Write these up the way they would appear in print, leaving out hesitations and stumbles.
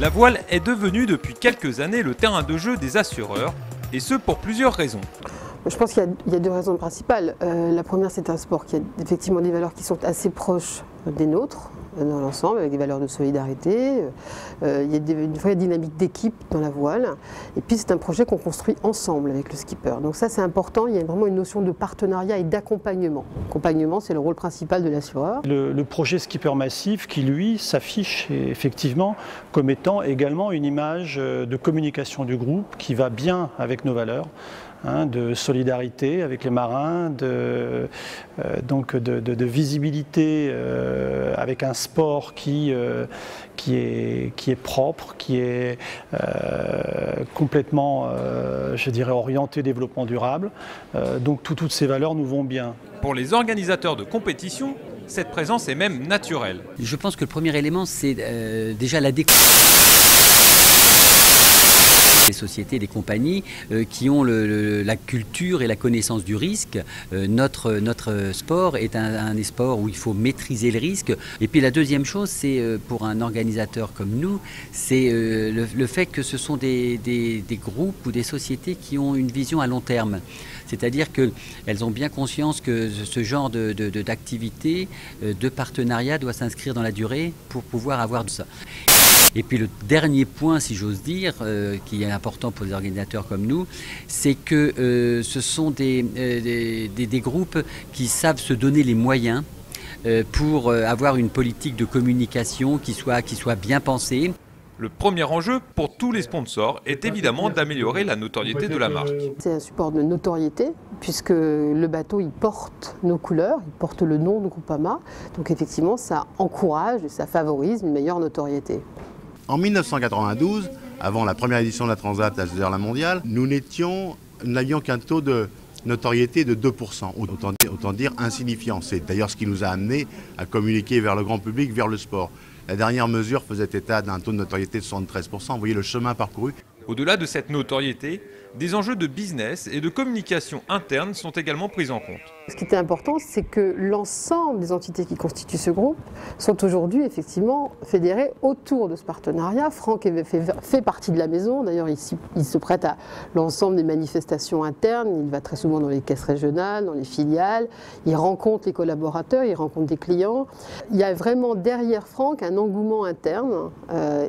La voile est devenue depuis quelques années le terrain de jeu des assureurs, et ce pour plusieurs raisons. Je pense qu'il y a deux raisons principales. La première, c'est un sport qui a effectivement des valeurs qui sont assez proches des nôtres dans l'ensemble, avec des valeurs de solidarité. Il y a une vraie dynamique d'équipe dans la voile. Et puis c'est un projet qu'on construit ensemble avec le skipper. Donc ça c'est important, il y a vraiment une notion de partenariat et d'accompagnement. L'accompagnement, c'est le rôle principal de l'assureur. Le projet Skipper Massif qui lui s'affiche effectivement comme étant également une image de communication du groupe qui va bien avec nos valeurs. De solidarité avec les marins, de visibilité avec un sport qui est propre, qui est complètement, je dirais, orienté développement durable. Donc toutes ces valeurs nous vont bien. Pour les organisateurs de compétition, cette présence est même naturelle. Je pense que le premier élément, c'est déjà la découverte. Les sociétés, les compagnies qui ont la culture et la connaissance du risque. Notre sport est un des sports où il faut maîtriser le risque. Et puis la deuxième chose, c'est pour un organisateur comme nous, c'est le fait que ce sont des groupes ou des sociétés qui ont une vision à long terme. C'est-à-dire qu'elles ont bien conscience que ce genre d'activité, de partenariat doit s'inscrire dans la durée pour pouvoir avoir ça. Et puis le dernier point, si j'ose dire, qui est important pour des organisateurs comme nous, c'est que ce sont des groupes qui savent se donner les moyens pour avoir une politique de communication qui soit bien pensée. Le premier enjeu pour tous les sponsors est évidemment d'améliorer la notoriété de la marque. C'est un support de notoriété puisque le bateau il porte nos couleurs, il porte le nom de Groupama. Donc effectivement ça encourage et ça favorise une meilleure notoriété. En 1992, avant la première édition de la Transat à la mondiale, nous n'avions qu'un taux de notoriété de 2%, autant dire insignifiant. C'est d'ailleurs ce qui nous a amené à communiquer vers le grand public, vers le sport. La dernière mesure faisait état d'un taux de notoriété de 73%. Vous voyez le chemin parcouru. Au-delà de cette notoriété, des enjeux de business et de communication interne sont également pris en compte. Ce qui était important, c'est que l'ensemble des entités qui constituent ce groupe sont aujourd'hui effectivement fédérées autour de ce partenariat. Franck fait partie de la maison, d'ailleurs il se prête à l'ensemble des manifestations internes, il va très souvent dans les caisses régionales, dans les filiales, il rencontre les collaborateurs, il rencontre des clients. Il y a vraiment derrière Franck un engouement interne,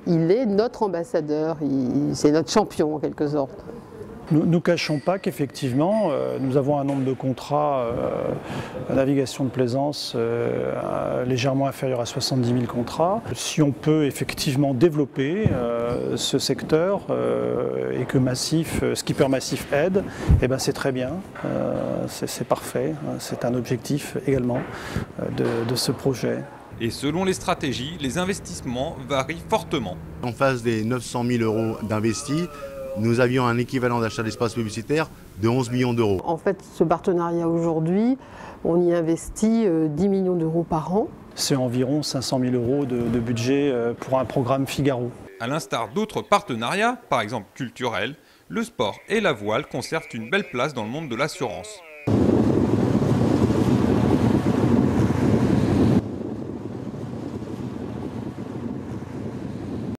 il est notre ambassadeur, c'est notre champion en quelque sorte. Nous ne cachons pas qu'effectivement, nous avons un nombre de contrats à navigation de plaisance légèrement inférieur à 70 000 contrats. Si on peut effectivement développer ce secteur et que Skipper Massif aide, eh ben c'est très bien, c'est parfait, c'est un objectif également de ce projet. Et selon les stratégies, les investissements varient fortement. En face des 900 000 € d'investis, nous avions un équivalent d'achat d'espace publicitaire de 11 millions d'euros. En fait, ce partenariat aujourd'hui, on y investit 10 millions d'euros par an. C'est environ 500 000 € de budget pour un programme Figaro. À l'instar d'autres partenariats, par exemple culturels, le sport et la voile conservent une belle place dans le monde de l'assurance.